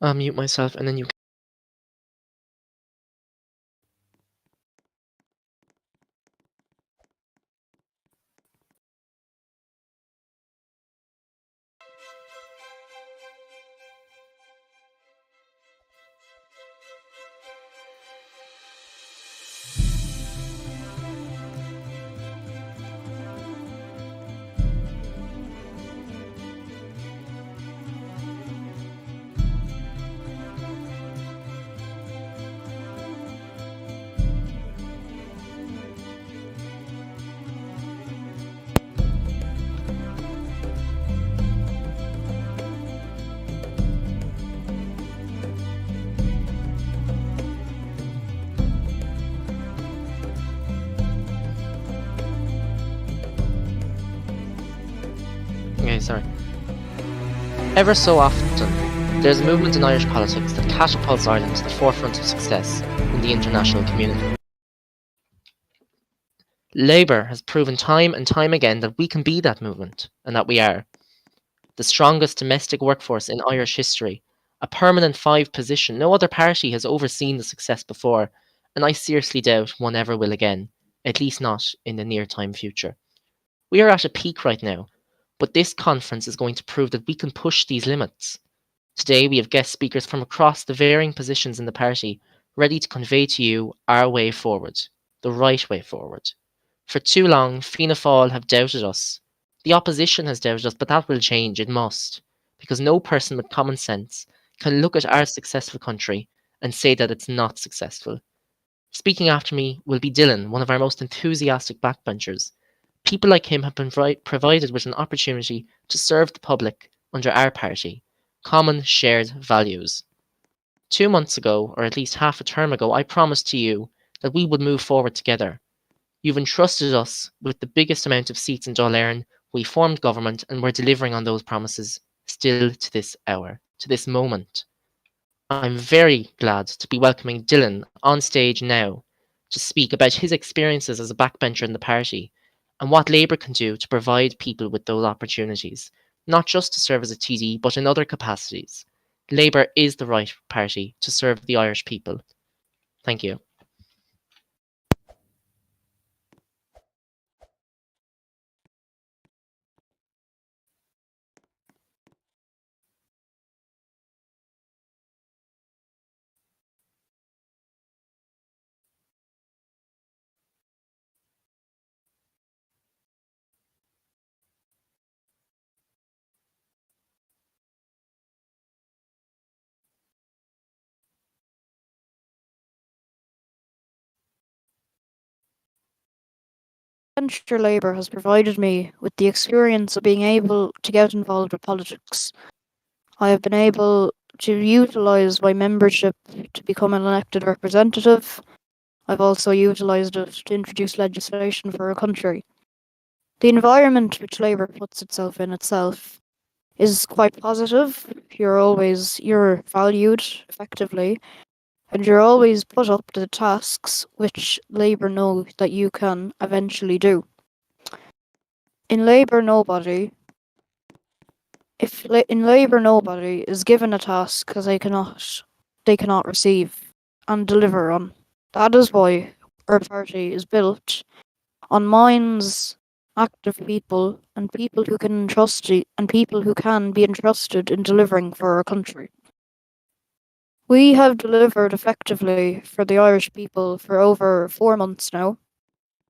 I'll mute myself and then you. Okay, sorry. Ever so often, there's a movement in Irish politics that catapults Ireland to the forefront of success in the international community. Labour has proven time and time again that we can be that movement, and that we are. The strongest domestic workforce in Irish history, a permanent five position. No other party has overseen the success before, and I seriously doubt one ever will again, at least not in the near time future. We are at a peak right now, but this conference is going to prove that we can push these limits. Today we have guest speakers from across the varying positions in the party ready to convey to you our way forward, the right way forward. For too long, Fianna Fáil have doubted us. The opposition has doubted us, but that will change, it must, because no person with common sense can look at our successful country and say that it's not successful. Speaking after me will be Dylan, one of our most enthusiastic backbenchers. People like him have been provided with an opportunity to serve the public under our party, common shared values. 2 months ago, or at least half a term ago, I promised to you that we would move forward together. You've entrusted us with the biggest amount of seats in Dáil Éireann. We formed government and we're delivering on those promises still to this hour, to this moment. I'm very glad to be welcoming Dylan on stage now to speak about his experiences as a backbencher in the party and what Labour can do to provide people with those opportunities, not just to serve as a TD, but in other capacities. Labour is the right party to serve the Irish people. Thank you. Venture Labour has provided me with the experience of being able to get involved with politics. I have been able to utilise my membership to become an elected representative. I've also utilised it to introduce legislation for our country. The environment which Labour puts itself in itself is quite positive. You're valued effectively, and you're always put up to the tasks which Labour know that you can eventually do. In Labour, nobody is given a task because they cannot receive and deliver on. That is why our party is built on minds, active people, and people who can be entrusted in delivering for our country. We have delivered effectively for the Irish people for over 4 months now.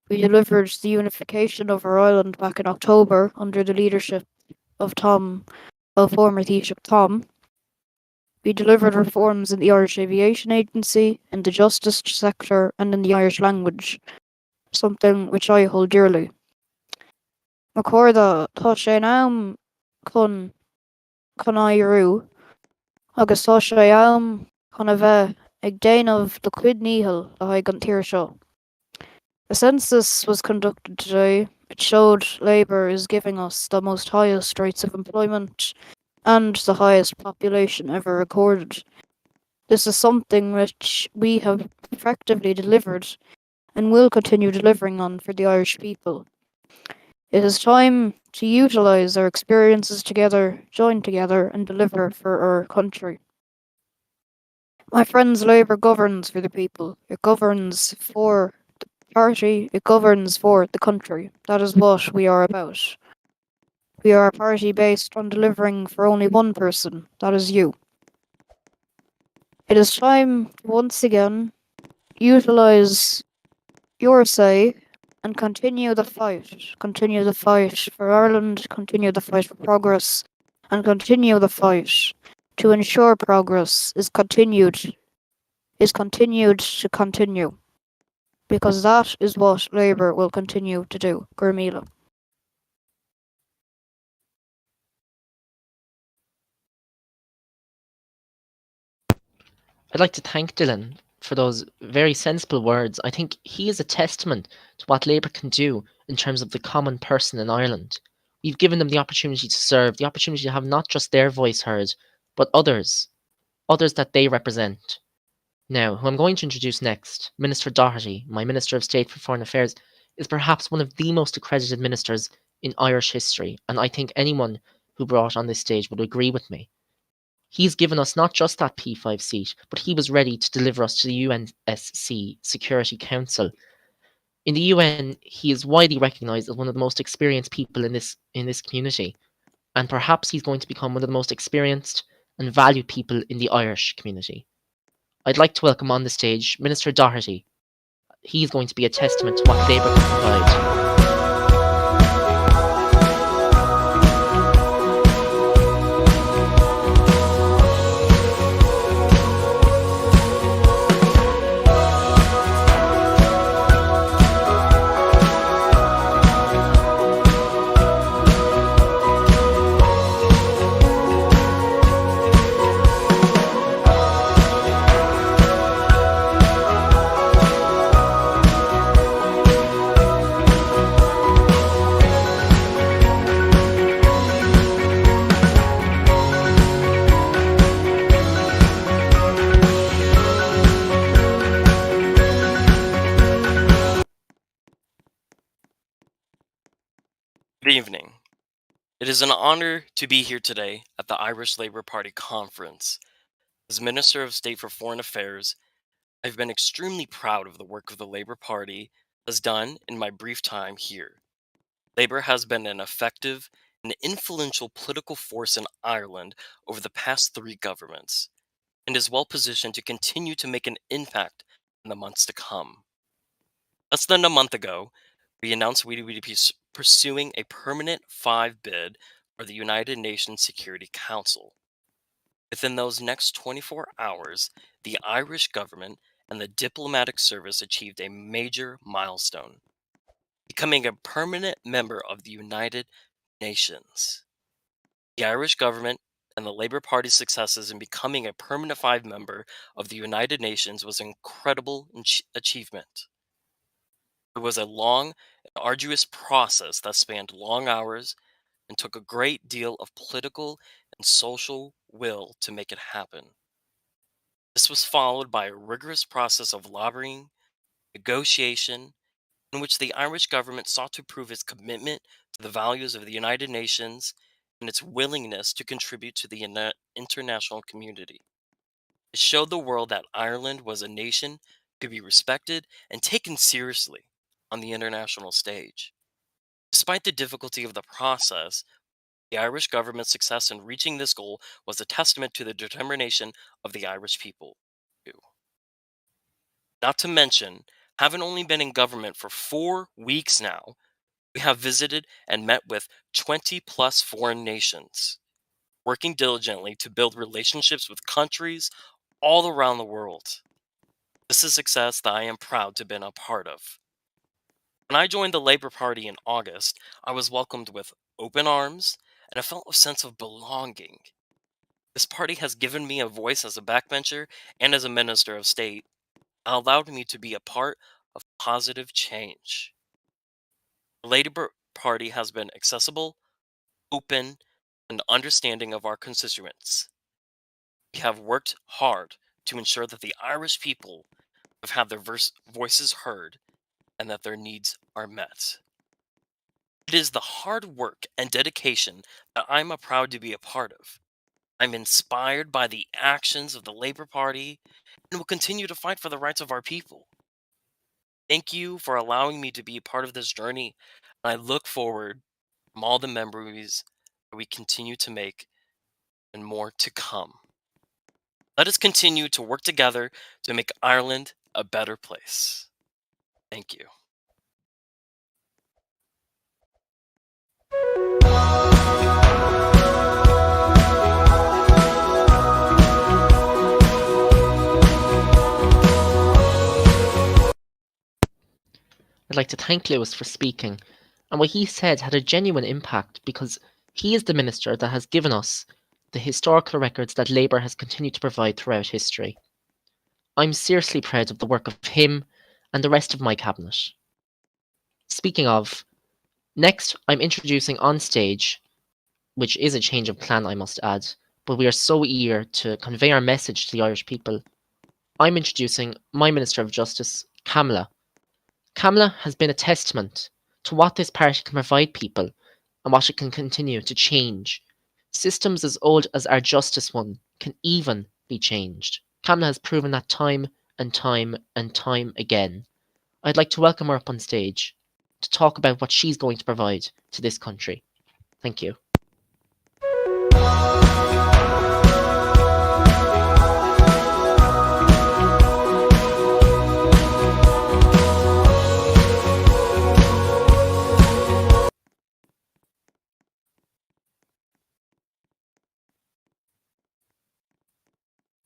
We delivered the unification of our island back in October under the leadership of former Taoiseach Tom. We delivered reforms in the Irish Aviation Agency, in the justice sector, and in the Irish language, something which I hold dearly. Maccorda tá sé am chun éireú, agus tá sé am chun a bheith ag déanamh do cuid níochail le haghaidh an tír seo. A census was conducted today. It showed Labour is giving us the most highest rates of employment and the highest population ever recorded. This is something which we have effectively delivered and will continue delivering on for the Irish people. It is time to utilise our experiences together, join together, and deliver for our country. My friends, Labour governs for the people. It governs for the party. It governs for the country. That is what we are about. We are a party based on delivering for only one person. That is you. It is time to once again utilise your say and continue the fight. Continue the fight for Ireland, continue the fight for progress, and continue the fight to ensure progress is continued to continue. Because that is what Labour will continue to do. Gurmila. I'd like to thank Dylan for those very sensible words. I think he is a testament to what Labour can do in terms of the common person in Ireland. We've given them the opportunity to serve, the opportunity to have not just their voice heard, but others that they represent. Now, who I'm going to introduce next, Minister Doherty, my Minister of State for Foreign Affairs, is perhaps one of the most accredited ministers in Irish history, and I think anyone who brought on this stage would agree with me. He's given us not just that P5 seat, but he was ready to deliver us to the UNSC Security Council. In the UN, he is widely recognised as one of the most experienced people in this community, and perhaps he's going to become one of the most experienced and valued people in the Irish community. I'd like to welcome on the stage Minister Doherty. He's going to be a testament to what Labour can provide. Good evening. It is an honor to be here today at the Irish Labour Party conference. As Minister of State for Foreign Affairs, I've been extremely proud of the work of the Labour Party has done in my brief time here. Labour has been an effective and influential political force in Ireland over the past 3 governments, and is well positioned to continue to make an impact in the months to come. Less than a month ago, we announced we would be pursuing a permanent 5 bid for the United Nations Security Council. Within those next 24 hours, the Irish government and the diplomatic service achieved a major milestone, becoming a permanent member of the United Nations. The Irish government and the Labour Party's successes in becoming a permanent 5 member of the United Nations was an incredible achievement. It was a long and arduous process that spanned long hours and took a great deal of political and social will to make it happen. This was followed by a rigorous process of lobbying, negotiation, in which the Irish government sought to prove its commitment to the values of the United Nations and its willingness to contribute to the international community. It showed the world that Ireland was a nation to be respected and taken seriously on the international stage. Despite the difficulty of the process, the Irish government's success in reaching this goal was a testament to the determination of the Irish people. Not to mention, having only been in government for 4 weeks now, we have visited and met with 20 plus foreign nations, working diligently to build relationships with countries all around the world. This is success that I am proud to have been a part of. When I joined the Labour Party in August, I was welcomed with open arms and I felt a sense of belonging. This party has given me a voice as a backbencher and as a minister of state, and allowed me to be a part of positive change. The Labour Party has been accessible, open, and understanding of our constituents. We have worked hard to ensure that the Irish people have had their voices heard and that their needs are met. It is the hard work and dedication that I'm proud to be a part of. I'm inspired by the actions of the Labour Party and will continue to fight for the rights of our people. Thank you for allowing me to be a part of this journey, and I look forward from all the memories that we continue to make and more to come. Let us continue to work together to make Ireland a better place. Thank you. I'd like to thank Lewis for speaking, and what he said had a genuine impact because he is the minister that has given us the historical records that Labour has continued to provide throughout history. I'm seriously proud of the work of him and the rest of my cabinet. Speaking of, next I'm introducing on stage, which is a change of plan I must add, but we are so eager to convey our message to the Irish people. I'm introducing my Minister of Justice, Kamala. Kamala has been a testament to what this party can provide people and what it can continue to change. Systems as old as our justice one can even be changed. Kamala has proven that time and time and time again. I'd like to welcome her up on stage to talk about what she's going to provide to this country. Thank you.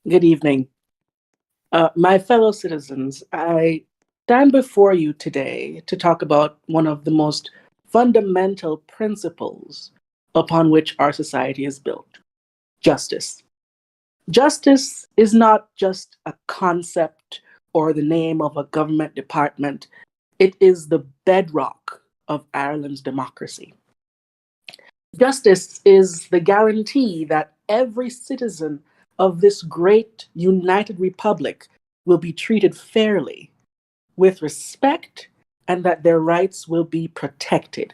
Good evening. My fellow citizens, I stand before you today to talk about one of the most fundamental principles upon which our society is built: justice. Justice is not just a concept or the name of a government department, it is the bedrock of Ireland's democracy. Justice is the guarantee that every citizen of this great united republic will be treated fairly, with respect, and that their rights will be protected.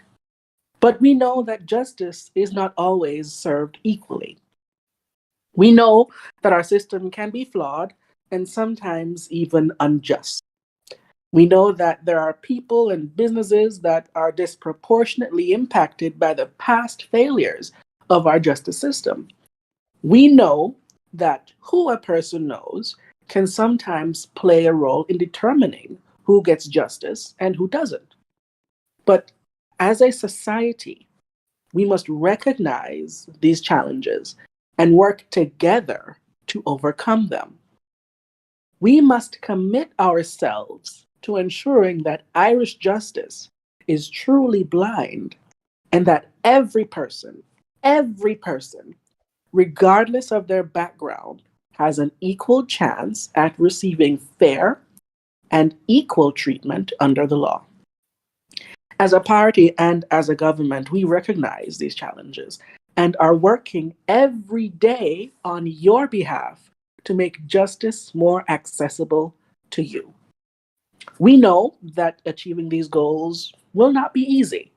But we know that justice is not always served equally. We know that our system can be flawed and sometimes even unjust. We know that there are people and businesses that are disproportionately impacted by the past failures of our justice system. We know that who a person knows can sometimes play a role in determining who gets justice and who doesn't. But as a society, we must recognize these challenges and work together to overcome them. We must commit ourselves to ensuring that Irish justice is truly blind and that every person, regardless of their background, has an equal chance at receiving fair and equal treatment under the law. As a party and as a government, we recognize these challenges and are working every day on your behalf to make justice more accessible to you. We know that achieving these goals will not be easy.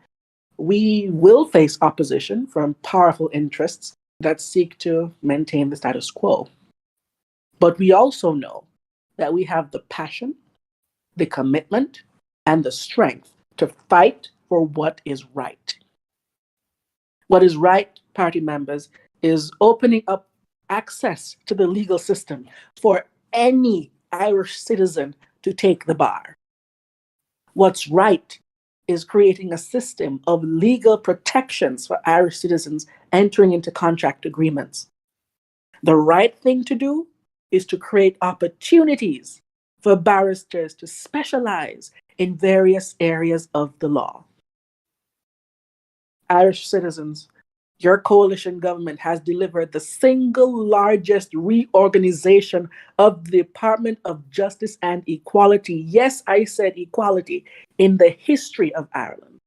We will face opposition from powerful interests that seek to maintain the status quo. But we also know that we have the passion, the commitment, and the strength to fight for what is right. What is right, party members, is opening up access to the legal system for any Irish citizen to take the bar. What's right is creating a system of legal protections for Irish citizens entering into contract agreements. The right thing to do is to create opportunities for barristers to specialize in various areas of the law. Irish citizens, your coalition government has delivered the single largest reorganization of the Department of Justice and Equality. Yes, I said equality, in the history of Ireland.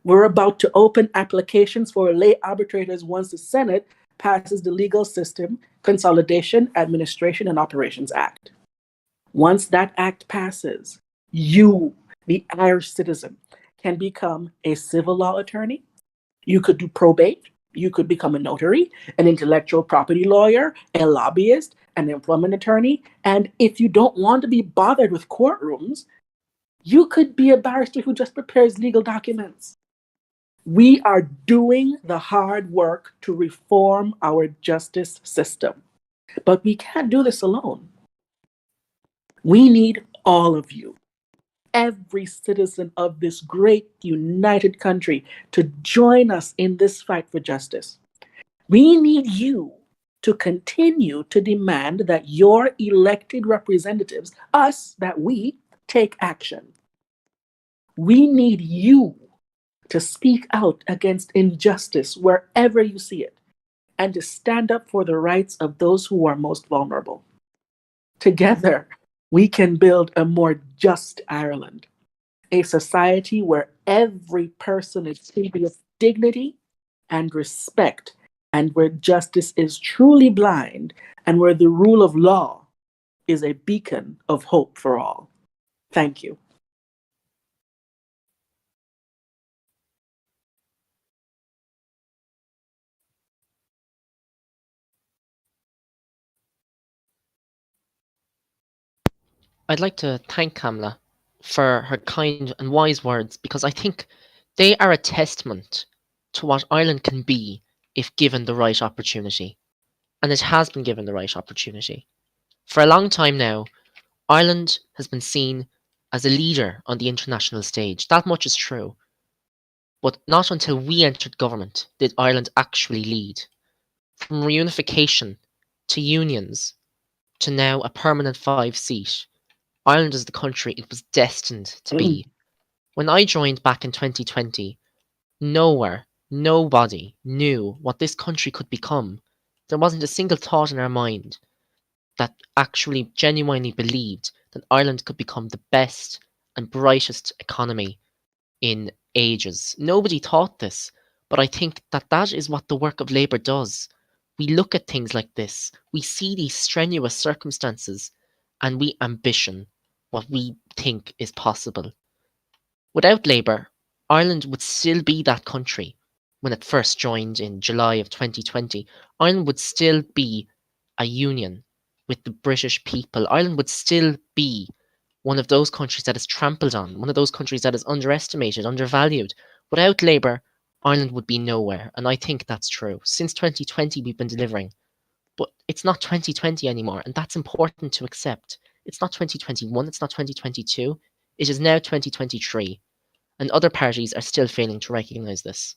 We're about to open applications for lay arbitrators once the Senate passes the Legal System Consolidation, Administration, and Operations Act. Once that act passes, you, the Irish citizen, can become a civil law attorney. You could do probate. You could become a notary, an intellectual property lawyer, a lobbyist, an employment attorney. And if you don't want to be bothered with courtrooms, you could be a barrister who just prepares legal documents. We are doing the hard work to reform our justice system. But we can't do this alone. We need all of you, every citizen of this great united country, to join us in this fight for justice. We need you to continue to demand that your elected representatives, us, that we, take action. We need you to speak out against injustice wherever you see it, and to stand up for the rights of those who are most vulnerable. Together, we can build a more just Ireland, a society where every person is treated with dignity and respect, and where justice is truly blind, and where the rule of law is a beacon of hope for all. Thank you. I'd like to thank Kamla for her kind and wise words, because I think they are a testament to what Ireland can be if given the right opportunity. And it has been given the right opportunity. For a long time now, Ireland has been seen as a leader on the international stage. That much is true. But not until we entered government did Ireland actually lead. From reunification to unions to now a permanent 5-seat, Ireland is the country it was destined to be. When I joined back in 2020, nobody knew what this country could become. There wasn't a single thought in our mind that actually genuinely believed that Ireland could become the best and brightest economy in ages. Nobody thought this, but I think that that is what the work of Labour does. We look at things like this, we see these strenuous circumstances, and we ambition what we think is possible. Without Labour, Ireland would still be that country when it first joined in July of 2020. Ireland would still be a union with the British people. Ireland would still be one of those countries that is trampled on, one of those countries that is underestimated, undervalued. Without Labour, Ireland would be nowhere, and I think that's true. Since 2020, we've been delivering, but it's not 2020 anymore, and that's important to accept. It's not 2021, it's not 2022, it is now 2023, and other parties are still failing to recognise this.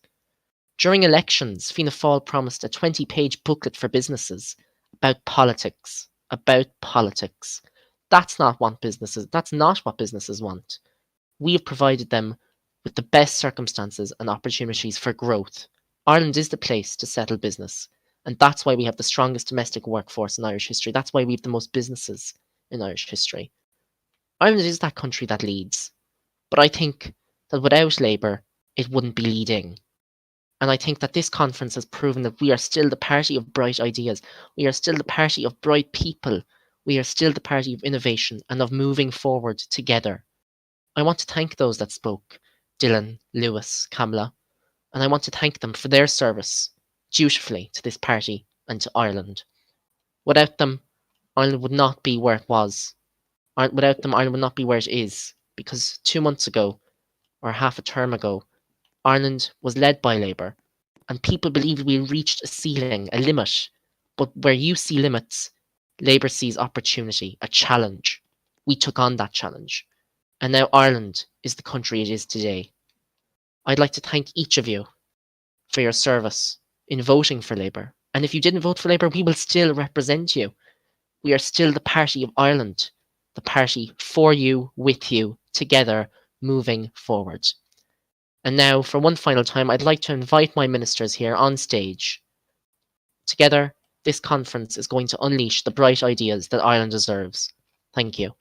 During elections, Fianna Fáil promised a 20-page booklet for businesses about politics. That's not what businesses want. We have provided them with the best circumstances and opportunities for growth. Ireland is the place to settle business, and that's why we have the strongest domestic workforce in Irish history. That's why we have the most businesses in Irish history. Ireland is that country that leads, but I think that without Labour, it wouldn't be leading. And I think that this conference has proven that we are still the party of bright ideas. We are still the party of bright people. We are still the party of innovation and of moving forward together. I want to thank those that spoke, Dylan, Lewis, Kamla, and I want to thank them for their service, dutifully, to this party and to Ireland. Without them, Ireland would not be where it was. Without them, Ireland would not be where it is, because 2 months ago, or half a term ago, Ireland was led by Labour, and people believed we reached a ceiling, a limit. But where you see limits, Labour sees opportunity, a challenge. We took on that challenge. And now Ireland is the country it is today. I'd like to thank each of you for your service in voting for Labour. And if you didn't vote for Labour, we will still represent you. We are still the party of Ireland, the party for you, with you, together, moving forward. And now, for one final time, I'd like to invite my ministers here on stage. Together, this conference is going to unleash the bright ideas that Ireland deserves. Thank you.